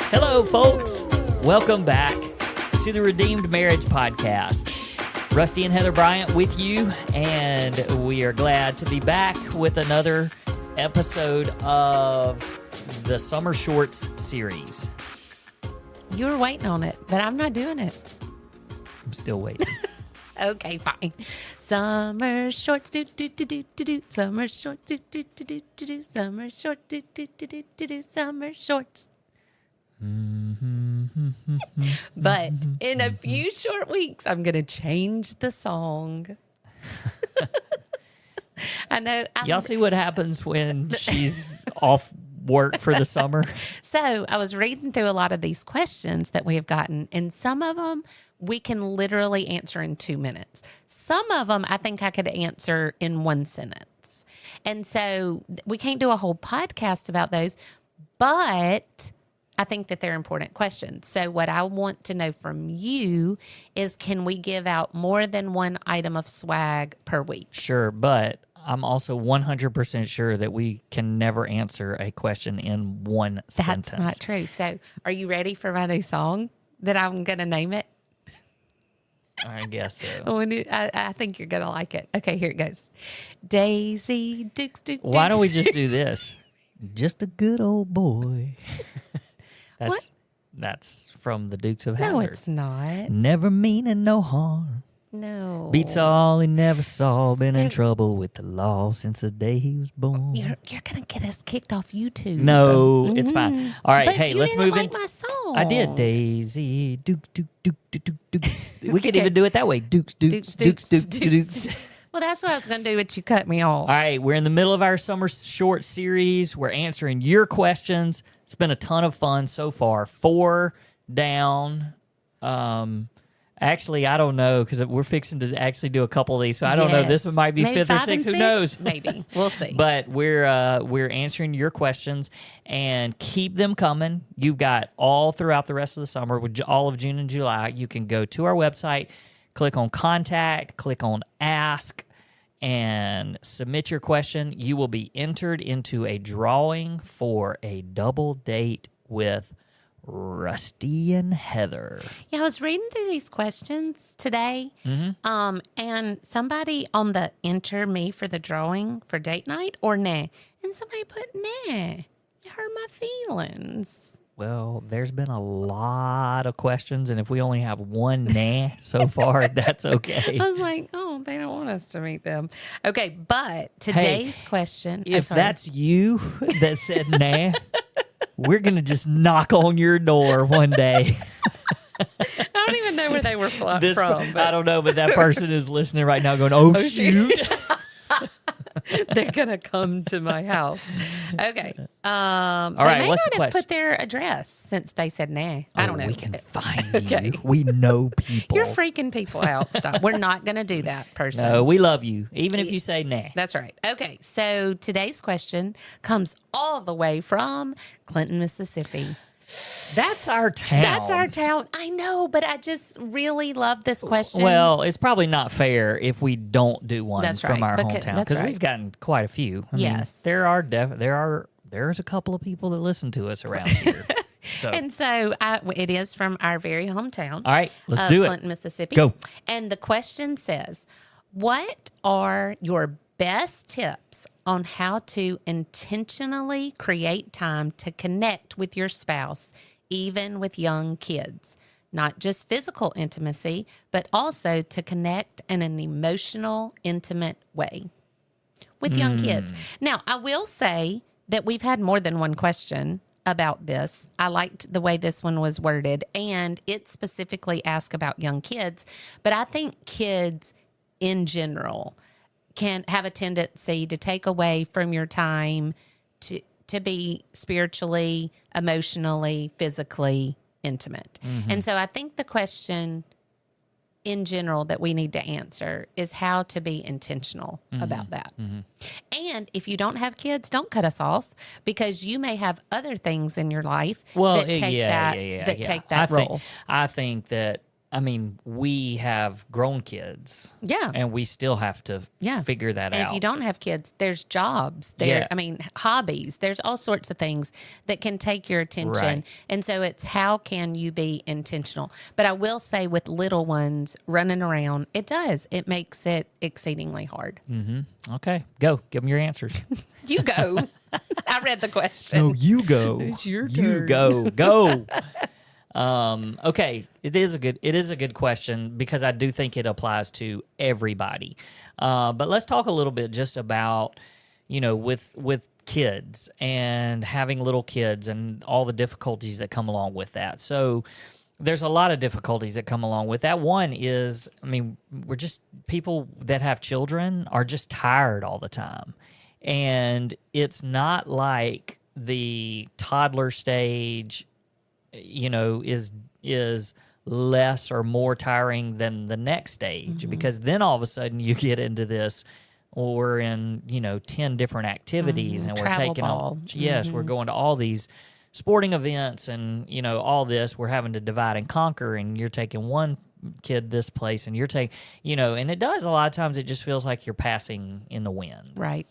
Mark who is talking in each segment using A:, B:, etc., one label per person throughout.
A: Hello, folks. Welcome back to the Redeemed Marriage Podcast. Rusty and Heather Bryant with you, and we are glad to be back with another episode of the Summer Shorts series.
B: You were waiting on it, but I'm not doing it.
A: I'm still waiting.
B: Okay, fine. Summer shorts, do do do do do do. Summer shorts, do do do do do do. Summer shorts, do do do do do do. Summer shorts. But in a few short weeks, I'm gonna change the song. I know.
A: Y'all see what happens when she's off work for the summer?
B: So I was reading through a lot of these questions that we have gotten, and some of them we can literally answer in 2 minutes. Some of them I think I could answer in 1 sentence. And so we can't do a whole podcast about those, but I think that they're important questions. So what I want to know from you is, can we give out more than one item of swag per week?
A: Sure, but I'm also 100% sure that we can never answer a question in one sentence.
B: That's not true. So are you ready for my new song that I'm going to name it?
A: I guess so.
B: I think you're going to like it. Okay, here it goes. Daisy Dukes, Dukes.
A: Why don't we just do this? Just a good old boy. That's from the Dukes of Hazzard.
B: No, it's not.
A: Never meaning no harm.
B: No.
A: Beats all he never saw. Been in trouble with the law since the day he was born.
B: You're going to get us kicked off YouTube.
A: No, it's fine. All right,
B: But
A: hey,
B: you
A: let's
B: didn't
A: move
B: like
A: into
B: my song.
A: I did. Daisy, Dukes, Dukes. We could even do it that way. Dukes.
B: Well, that's what I was going to do, but you cut me off.
A: All right, we're in the middle of our summer short series. We're answering your questions. It's been a ton of fun so far. 4 down. Actually, I don't know, because we're fixing to actually do a couple of these, so I don't know. This one might be
B: Maybe
A: 5th or
B: 5 and
A: 6th. Who
B: 6?
A: knows?
B: Maybe. We'll see.
A: But we're answering your questions, and keep them coming. You've got all throughout the rest of the summer, with all of June and July. You can go to our website, click on Contact, click on Ask, and submit your question. You will be entered into a drawing for a double date with Rusty and Heather.
B: Yeah, I was reading through these questions today, and somebody on the enter me for the drawing for date night or nah, and somebody put nah. It hurt my feelings.
A: Well, there's been a lot of questions, and if we only have one nah so far, that's okay.
B: I was like, oh, they don't want us to meet them. Okay, but today's question.
A: If that's you that said nah, we're going to just knock on your door one day.
B: I don't even know where they were from. But
A: I don't know, but that person is listening right now going, oh shoot.
B: They're going to come to my house. Okay.
A: All
B: they
A: right,
B: may
A: what's
B: not
A: the
B: have
A: question?
B: put their address since they said nah. I don't know.
A: We can find
B: Okay.
A: you. We know people.
B: You're freaking people out. Stop. We're not going to do that, person.
A: No, we love you, even if you say nah.
B: That's right. Okay, so today's question comes all the way from Clinton, Mississippi.
A: That's our town.
B: That's our town. I know, but I just really love this question.
A: Well, it's probably not fair if we don't do one from our hometown, because we've gotten quite a few. I mean, there's a couple of people that listen to us around here. So.
B: And so it is from our very hometown.
A: All right, let's do it.
B: Clinton, Mississippi.
A: Go.
B: And the question says, what are your best tips on how to intentionally create time to connect with your spouse, even with young kids? Not just physical intimacy, but also to connect in an emotional, intimate way with young kids. Now, I will say that we've had more than one question about this. I liked the way this one was worded, and it specifically asked about young kids. But I think kids in general can have a tendency to take away from your time to be spiritually, emotionally, physically intimate. And so I think the question in general that we need to answer is how to be intentional about that. And if you don't have kids, don't cut us off, because you may have other things in your life that take that role.
A: I think that I mean, we have grown kids.
B: Yeah.
A: And we still have to figure that
B: and
A: out.
B: if you don't have kids, there's jobs. I mean, hobbies. There's all sorts of things that can take your attention.
A: Right.
B: And so it's how can you be intentional? But I will say with little ones running around, it makes it exceedingly hard.
A: Okay, go. Give them your answers.
B: You go. I read the question.
A: No, you go.
B: It's your
A: You
B: turn.
A: go. Okay, it is a good question because I do think it applies to everybody. But let's talk a little bit just about, with kids and having little kids and all the difficulties that come along with that. So there's a lot of difficulties that come along with that. One is, I mean, people that have children are just tired all the time. And it's not like the toddler stage is less or more tiring than the next stage, because then all of a sudden you get into this, we're in 10 different activities, and we're
B: Travel
A: taking
B: ball.
A: we're going to all these sporting events, and all this, we're having to divide and conquer, and you're taking one kid this place, and you're taking and it does, a lot of times it just feels like you're passing in the wind.
B: Right.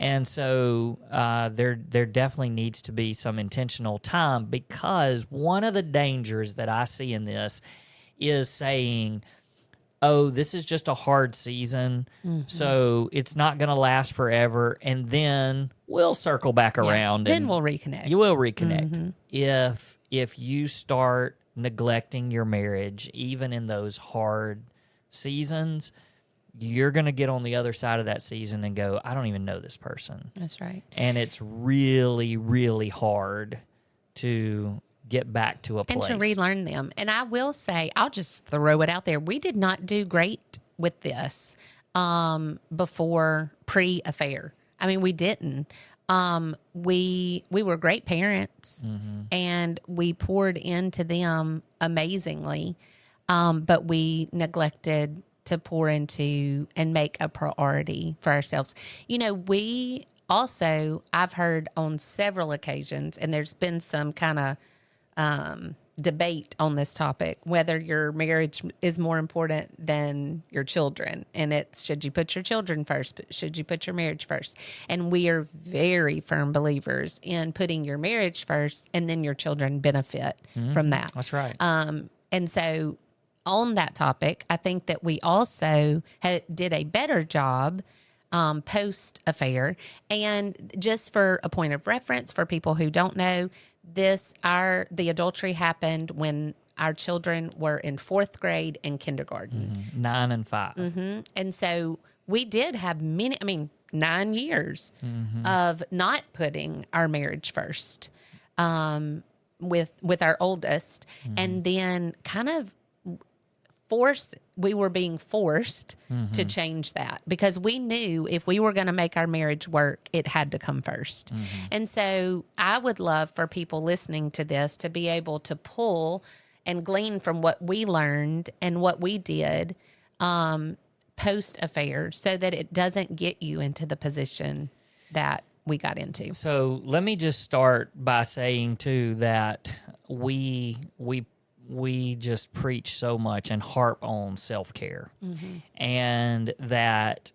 A: And so there definitely needs to be some intentional time, because one of the dangers that I see in this is saying, oh, this is just a hard season, so it's not going to last forever, and then we'll circle back around.
B: Then
A: and
B: we'll reconnect.
A: You will reconnect. If you start neglecting your marriage, even in those hard seasons, you're going to get on the other side of that season and go, I don't even know this person.
B: That's right.
A: And it's really, really hard to get back to a place.
B: And to relearn them. And I will say, I'll just throw it out there. We did not do great with this before pre-affair. I mean, we didn't. We were great parents, and we poured into them amazingly, but we neglected to pour into and make a priority for ourselves. We also, I've heard on several occasions, and there's been some kind of debate on this topic, whether your marriage is more important than your children. And it's, should you put your children first, but should you put your marriage first? And we are very firm believers in putting your marriage first, and then your children benefit from that.
A: That's right.
B: And so on that topic, I think that we also did a better job post-affair. And just for a point of reference, for people who don't know, the adultery happened when our children were in 4th grade and kindergarten.
A: 9 and 5.
B: And so we did have 9 years of not putting our marriage first with our oldest. And then kind of we were being forced to change that, because we knew if we were going to make our marriage work, it had to come first. And so I would love for people listening to this to be able to pull and glean from what we learned and what we did post affair, so that it doesn't get you into the position that we got into.
A: So let me just start by saying too that we just preach so much and harp on self-care, and that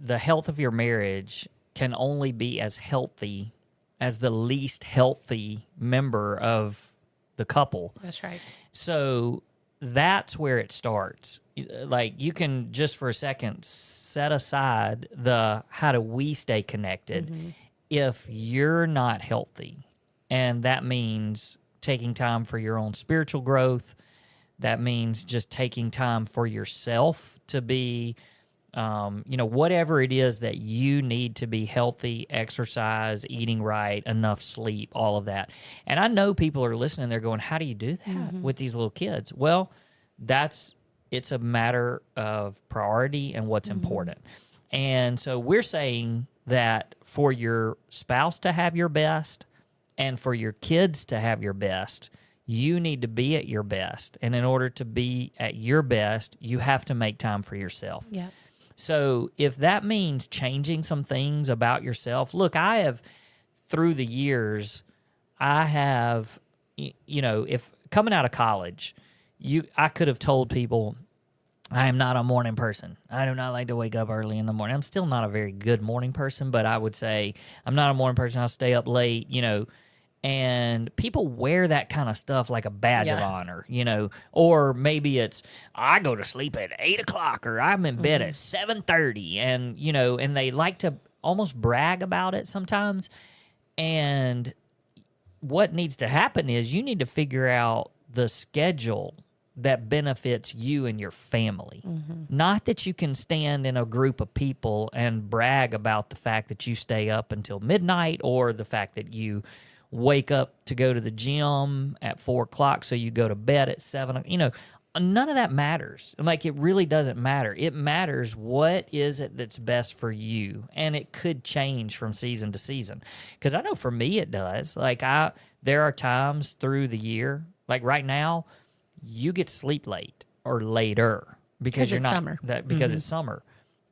A: the health of your marriage can only be as healthy as the least healthy member of the couple.
B: That's right.
A: So that's where it starts. Like, you can just for a second set aside the how do we stay connected if you're not healthy, and that means taking time for your own spiritual growth. That means just taking time for yourself to be, whatever it is that you need to be healthy, exercise, eating right, enough sleep, all of that. And I know people are listening, they're going, how do you do that with these little kids? Well, it's a matter of priority and what's important. And so we're saying that for your spouse to have your best, and for your kids to have your best, you need to be at your best. And in order to be at your best, you have to make time for yourself.
B: Yeah.
A: So if that means changing some things about yourself, look, I have, through the years, if coming out of college, I could have told people I am not a morning person. I do not like to wake up early in the morning. I'm still not a very good morning person, but I would say I'm not a morning person. I'll stay up late, and people wear that kind of stuff like a badge of honor, or maybe it's I go to sleep at 8:00 or I'm in bed at 7:30, and and they like to almost brag about it sometimes. And what needs to happen is you need to figure out the schedule that benefits you and your family. Not that you can stand in a group of people and brag about the fact that you stay up until midnight, or the fact that you wake up to go to the gym at 4:00, so you go to bed at 7. None of that matters. Like, it really doesn't matter. It matters what is it that's best for you, and it could change from season to season. Because I know for me it does. Like, there are times through the year, like right now, you get to sleep late or later because you're not
B: summer.
A: Because it's summer.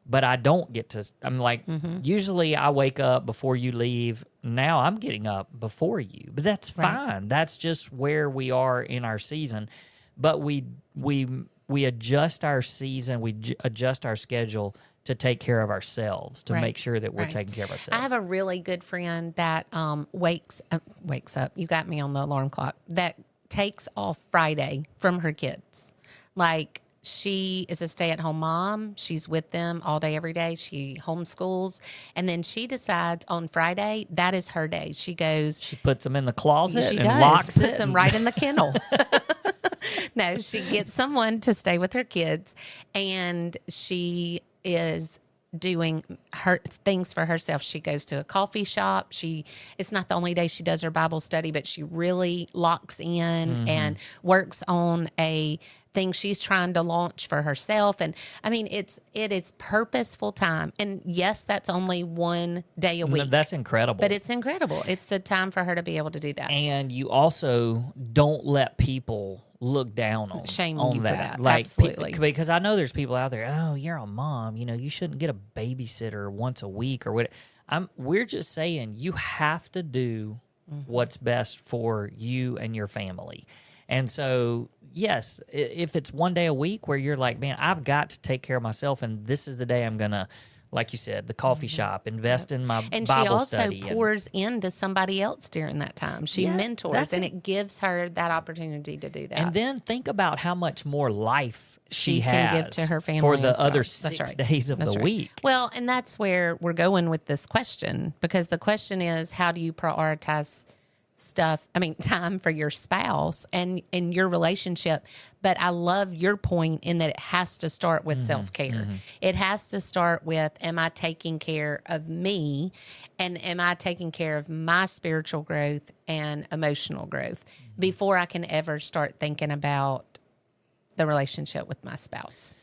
A: But I don't get to. I'm like, usually I wake up before you leave. Now I'm getting up before you, but that's fine. That's just where we are in our season. But we adjust our season. We adjust our schedule to take care of ourselves, to make sure that we're taking care of ourselves.
B: I have a really good friend that wakes up. You got me on the alarm clock. That takes off Friday from her kids. Like, she is a stay-at-home mom. She's with them all day, every day. She homeschools. And then she decides on Friday, that is her day. She
A: puts them in the closet
B: she
A: and
B: does,
A: locks
B: puts
A: it.
B: them right in the kennel. No, she gets someone to stay with her kids, and she is doing her things for herself. She goes to a coffee shop. It's not the only day she does her Bible study, but she really locks in and works on a thing she's trying to launch for herself. And I mean, it is purposeful time. And yes, that's only one day a week.
A: That's incredible.
B: But it's incredible. It's a time for her to be able to do that.
A: And you also don't let people look down on
B: shame
A: on
B: you
A: that.
B: for that.
A: Like,
B: Absolutely.
A: Because I know there's people out there, oh, you're a mom, you shouldn't get a babysitter once a week or what. We're just saying you have to do what's best for you and your family. And so, yes, if it's one day a week where you're like, man, I've got to take care of myself, and this is the day I'm going to, like you said, the coffee shop, invest in my Bible study.
B: And she also pours into somebody else during that time. She mentors, and it gives her that opportunity to do that.
A: And then think about how much more life she
B: can
A: has
B: give to her family
A: for the other
B: spouse.
A: 6 days of the week.
B: Well, and that's where we're going with this question, because the question is, how do you prioritize time for your spouse and your relationship? But I love your point in that it has to start with self-care. It has to start with, am I taking care of me, and am I taking care of my spiritual growth and emotional growth before I can ever start thinking about the relationship with my spouse?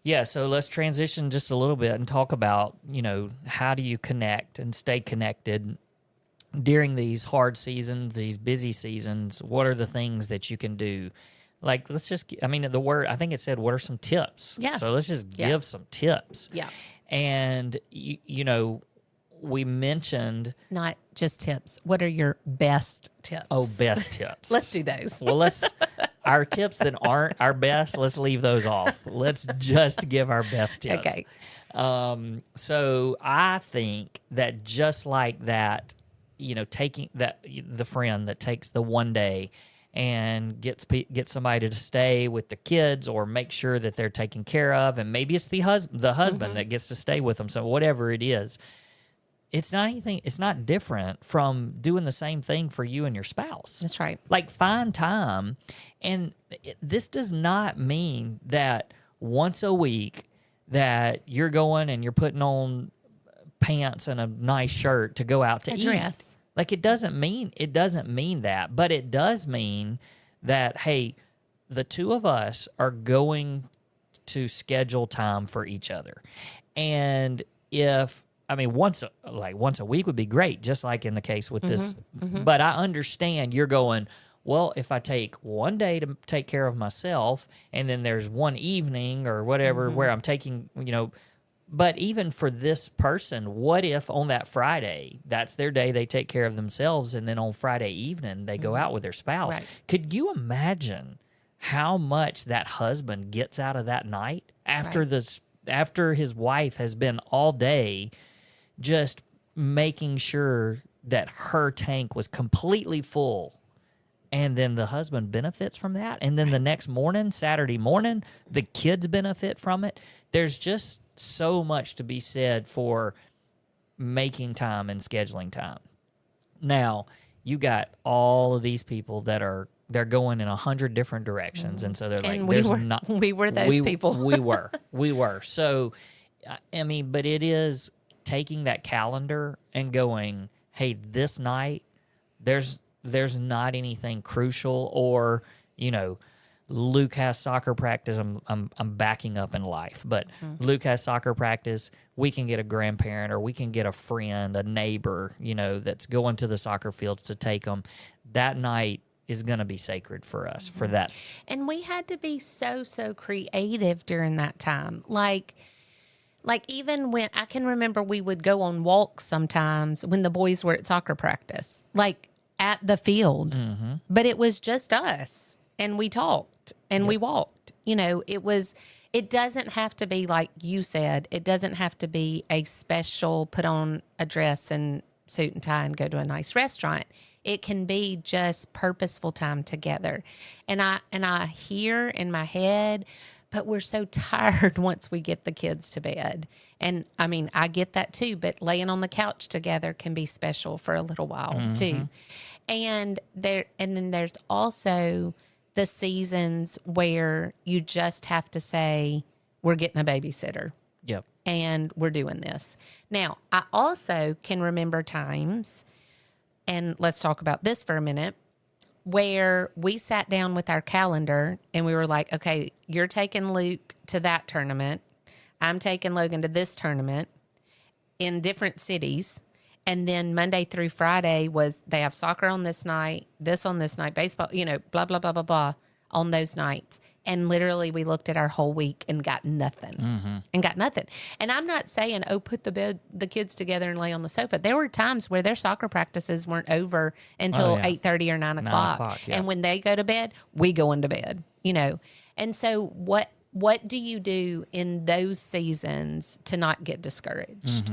A: Yeah, so let's transition just a little bit and talk about, how do you connect and stay connected during these hard seasons, these busy seasons. What are the things that you can do? Like, let's just, the word, I think it said, what are some tips?
B: Yeah.
A: So let's just give some tips.
B: Yeah.
A: And, we mentioned.
B: Not just tips. What are your best tips?
A: Oh, best tips.
B: Let's do those.
A: Well, our tips that aren't our best, let's leave those off. Let's just give our best tips.
B: Okay.
A: So I think that just like that, taking that, the friend that takes the one day and gets somebody to stay with the kids or make sure that they're taken care of, and maybe it's the husband that gets to stay with them. So whatever it is, it's not different from doing the same thing for you and your spouse.
B: That's right.
A: Like, find time. And this does not mean that once a week that you're going and you're putting on pants and a nice shirt to go out to eat.
B: Dress.
A: Like, it doesn't mean that, but it does mean that, hey, the two of us are going to schedule time for each other. And once a week would be great, just like in the case with this. But I understand you're going, well, if I take one day to take care of myself, and then there's one evening or whatever where I'm taking, but even for this person, what if on that Friday, that's their day, they take care of themselves, and then on Friday evening, they go out with their spouse?
B: Right.
A: Could you imagine how much that husband gets out of that night after
B: Right.
A: after his wife has been all day just making sure that her tank was completely full. And then the husband benefits from that. And then the next morning, Saturday morning, the kids benefit from it. There's just so much to be said for making time and scheduling time. Now, you got all of these people that they're going in 100 different directions, and so they're like,
B: And
A: "There's not."
B: we were those people.
A: we were. So, I mean, but it is taking that calendar and going, "Hey, this night, there's not anything crucial, or Luke has soccer practice. I'm backing up in life, but Luke has soccer practice. We can get a grandparent, or we can get a friend, a neighbor, that's going to the soccer fields to take them. That night is going to be sacred for us for that.
B: And we had to be so creative during that time. Like even when I can remember, we would go on walks sometimes when the boys were at soccer practice, like at the field, but it was just us, and we talked and we walked. It doesn't have to be like you said. It doesn't have to be a special put on a dress and suit and tie and go to a nice restaurant. It can be just purposeful time together. And I hear in my head, but we're so tired once we get the kids to bed. And I mean, I get that too, but laying on the couch together can be special for a little while too. And then there's also the seasons where you just have to say, we're getting a babysitter.
A: Yep.
B: And we're doing this. Now, I also can remember times, and let's talk about this for a minute, where we sat down with our calendar and we were like, okay, you're taking Luke to that tournament. I'm taking Logan to this tournament in different cities. And then Monday through Friday was they have soccer on this night, baseball, blah, blah, blah, blah, blah on those nights. And literally we looked at our whole week and got nothing. And I'm not saying, put the kids together and lay on the sofa. There were times where their soccer practices weren't over until 8:30 or 9 o'clock.
A: Yeah.
B: And when they go to bed, we go into bed, And so what do you do in those seasons to not get discouraged?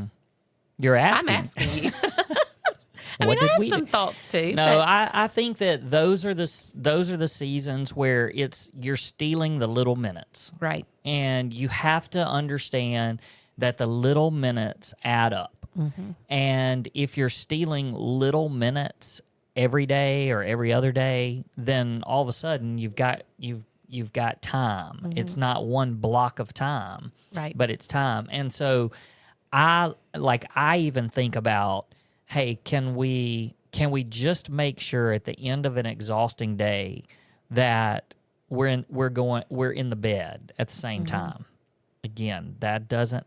A: You're asking.
B: I'm asking you. I have some thoughts too.
A: No, I think that those are the seasons where you're stealing the little minutes.
B: Right.
A: And you have to understand that the little minutes add up. And if you're stealing little minutes every day or every other day, then all of a sudden you've got time. It's not one block of time.
B: Right.
A: But it's time. And so I even think about, hey, can we just make sure at the end of an exhausting day that we're in the bed at the same time? Again,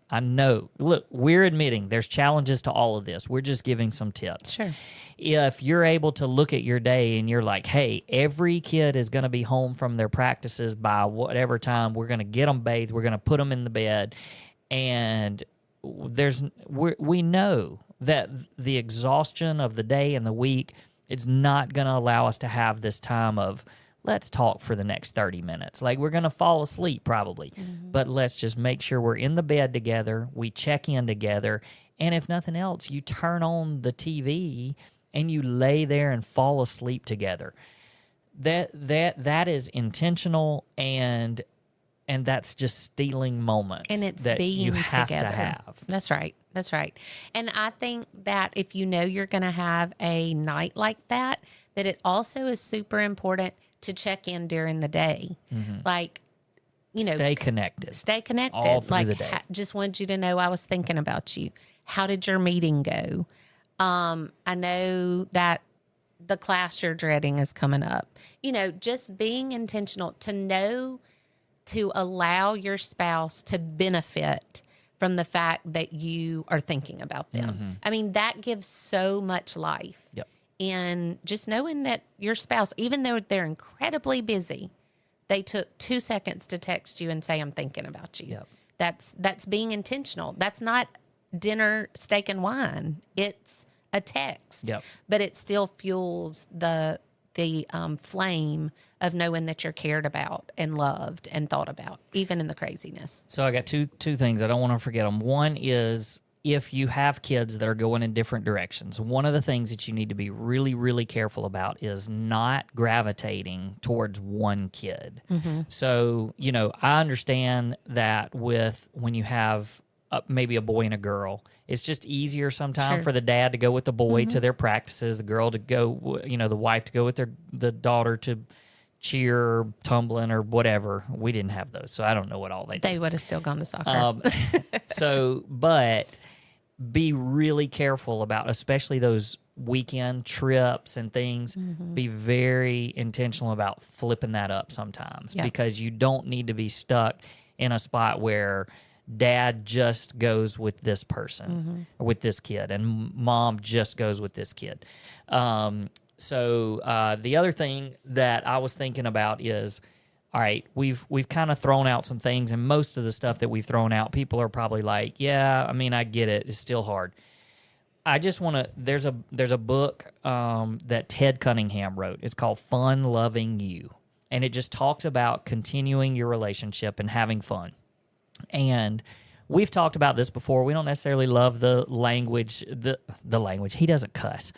A: I know, look, we're admitting there's challenges to all of this. We're just giving some tips.
B: Sure.
A: If you're able to look at your day and you're like, hey, every kid is going to be home from their practices by whatever time, we're going to get them bathed, we're going to put them in the bed, and we know that the exhaustion of the day and the week, it's not going to allow us to have this time of, let's talk for the next 30 minutes. Like, we're going to fall asleep probably, but let's just make sure we're in the bed together, we check in together, and if nothing else, you turn on the TV and you lay there and fall asleep together. That is intentional, and that's just stealing moments.
B: And it's
A: that
B: being
A: you have
B: together.
A: to have.
B: That's right. And I think that if you know you're going to have a night like that it also is super important to check in during the day. Like,
A: Stay connected. All through the day.
B: Just wanted you to know I was thinking about you. How did your meeting go? I know that the class you're dreading is coming up. Just being intentional to allow your spouse to benefit from the fact that you are thinking about them. I mean, that gives so much life.
A: Yep.
B: And just knowing that your spouse, even though they're incredibly busy, they took 2 seconds to text you and say, I'm thinking about you.
A: Yep.
B: That's being intentional. That's not dinner, steak and wine. It's a text.
A: Yep.
B: But it still fuels the the flame of knowing that you're cared about and loved and thought about, even in the craziness.
A: So I got two things. I don't want to forget them. One is if you have kids that are going in different directions, one of the things that you need to be really, really careful about is not gravitating towards one kid. So, I understand that when you have maybe a boy and a girl, it's just easier sometimes for the dad to go with the boy to their practices, the girl to go, the wife to go with the daughter to cheer or tumbling or whatever. We didn't have those, so I don't know what all they did.
B: They would have still gone to soccer.
A: But be really careful about, especially those weekend trips and things, be very intentional about flipping that up sometimes because you don't need to be stuck in a spot where dad just goes with this person or with this kid and mom just goes with this kid. So the other thing that I was thinking about is, all right, we've kind of thrown out some things, and most of the stuff that we've thrown out, people are probably like, yeah, I mean, I get it. It's still hard. I just want to, there's a book that Ted Cunningham wrote. It's called Fun Loving You. And it just talks about continuing your relationship and having fun. And we've talked about this before. We don't necessarily love the language, the language. He doesn't cuss.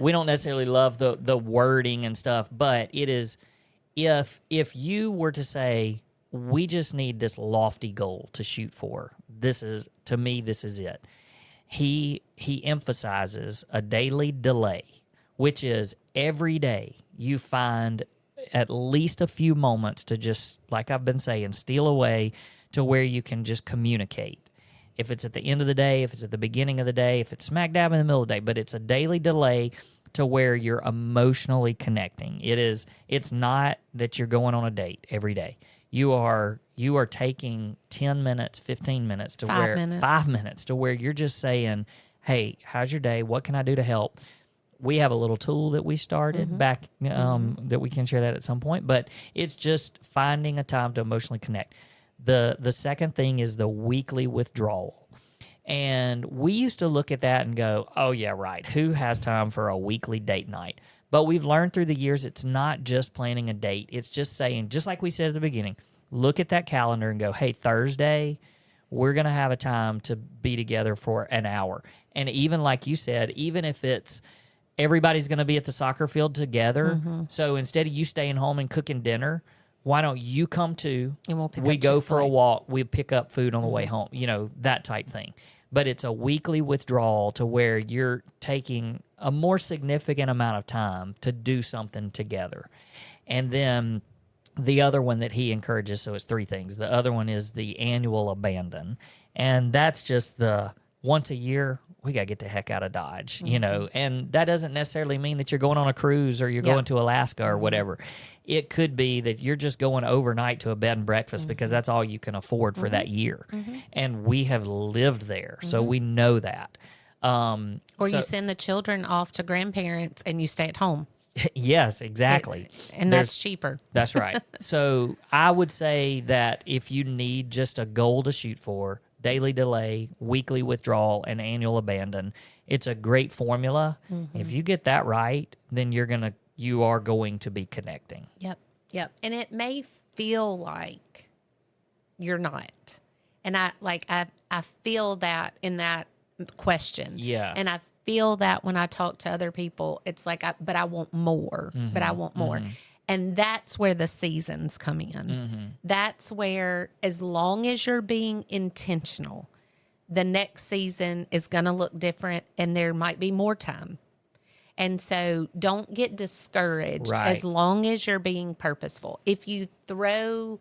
A: We don't necessarily love the wording and stuff, but it is, if you were to say, we just need this lofty goal to shoot for, this is, to me, this is it. He emphasizes a daily delay, which is every day you find at least a few moments to just, like I've been saying, steal away to where you can just communicate. If it's at the end of the day, if it's at the beginning of the day, if it's smack dab in the middle of the day, but it's a daily delay to where you're emotionally connecting. It's not that you're going on a date every day. You are taking 10 minutes, 15 minutes to 5 minutes to where you're just saying, hey, how's your day? What can I do to help? We have a little tool that we started back that we can share that at some point, but it's just finding a time to emotionally connect. The second thing is the weekly withdrawal. And we used to look at that and go, oh, yeah, right. Who has time for a weekly date night? But we've learned through the years it's not just planning a date. It's just saying, just like we said at the beginning, look at that calendar and go, hey, Thursday, we're going to have a time to be together for an hour. And even like you said, even if it's everybody's going to be at the soccer field together, so instead of you staying home and cooking dinner, why don't you come too?
B: And
A: we go for a walk. We pick up food on the way home, that type thing. But it's a weekly withdrawal to where you're taking a more significant amount of time to do something together. And then the other one that he encourages, so it's three things. The other one is the annual abandon. And that's just the once a year, we got to get the heck out of Dodge, And that doesn't necessarily mean that you're going on a cruise or you're going to Alaska or whatever. It could be that you're just going overnight to a bed and breakfast because that's all you can afford for that year. And we have lived there, so we know that.
B: Or you send the children off to grandparents and you stay at home.
A: Yes, exactly.
B: And that's cheaper.
A: That's right. So I would say that if you need just a goal to shoot for, daily delay, weekly withdrawal, and annual abandon, it's a great formula. If you get that right, then you are going to be connecting.
B: Yep. And it may feel like you're not. And I feel that in that question.
A: Yeah.
B: And I feel that when I talk to other people, it's like, but I want more, but I want more. And that's where the seasons come in. That's where, as long as you're being intentional, the next season is going to look different and there might be more time. And so don't get discouraged as long as you're being purposeful. If you throw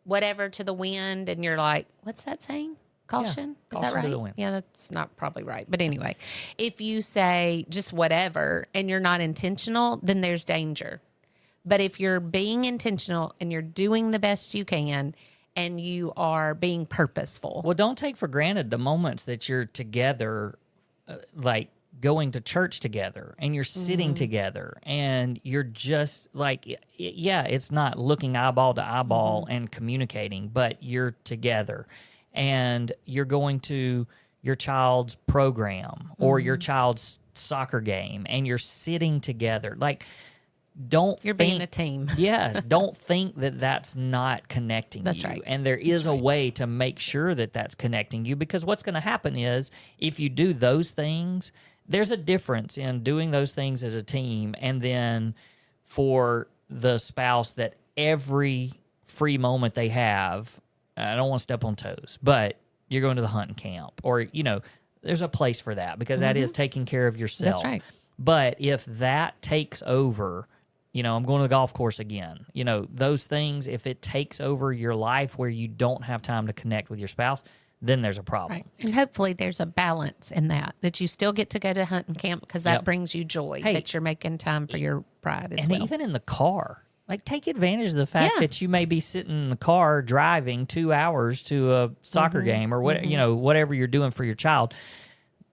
B: whatever to the wind and you're like, what's that saying? Caution?
A: Yeah,
B: is that right?
A: to the wind.
B: Yeah, that's not probably right. But anyway, if you say just whatever and you're not intentional, then there's danger. But if you're being intentional and you're doing the best you can and you are being purposeful.
A: Well, don't take for granted the moments that you're together, like going to church together and you're sitting together and you're just like, yeah, it's not looking eyeball to eyeball and communicating, but you're together and you're going to your child's program or your child's soccer game and you're sitting together. Like, don't
B: You're
A: think,
B: being a team.
A: Yes, don't think that that's not connecting
B: That's
A: you.
B: right.
A: And there is a way to make sure that that's connecting you, because what's going to happen is if you do those things, there's a difference in doing those things as a team and then for the spouse that every free moment they have, I don't want to step on toes, but you're going to the hunting camp or, there's a place for that because that is taking care of yourself.
B: That's right.
A: But if that takes over, I'm going to the golf course again. Those things, if it takes over your life where you don't have time to connect with your spouse, then there's a problem.
B: Right. And hopefully there's a balance in that you still get to go to hunting camp because that brings you joy, that you're making time for your bride as well.
A: And even in the car, take advantage of the fact that you may be sitting in the car driving 2 hours to a soccer game or whatever you're doing for your child.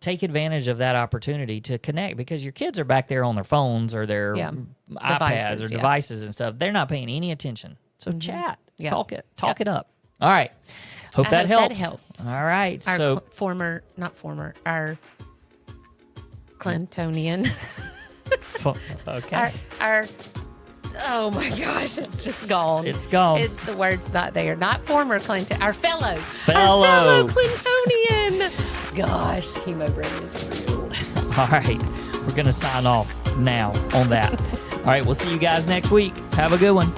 A: Take advantage of that opportunity to connect because your kids are back there on their phones or their iPads or devices and stuff. They're not paying any attention. So chat, talk it up. All right. Hope that helps.
B: That helps.
A: All right.
B: Our Clintonian.
A: Okay.
B: Our oh my gosh, it's just gone.
A: It's gone.
B: It's the word's not there. Not former Clinton, our fellow Clintonian. Gosh, chemo brain is real.
A: All right. We're going to sign off now on that. All right. We'll see you guys next week. Have a good one.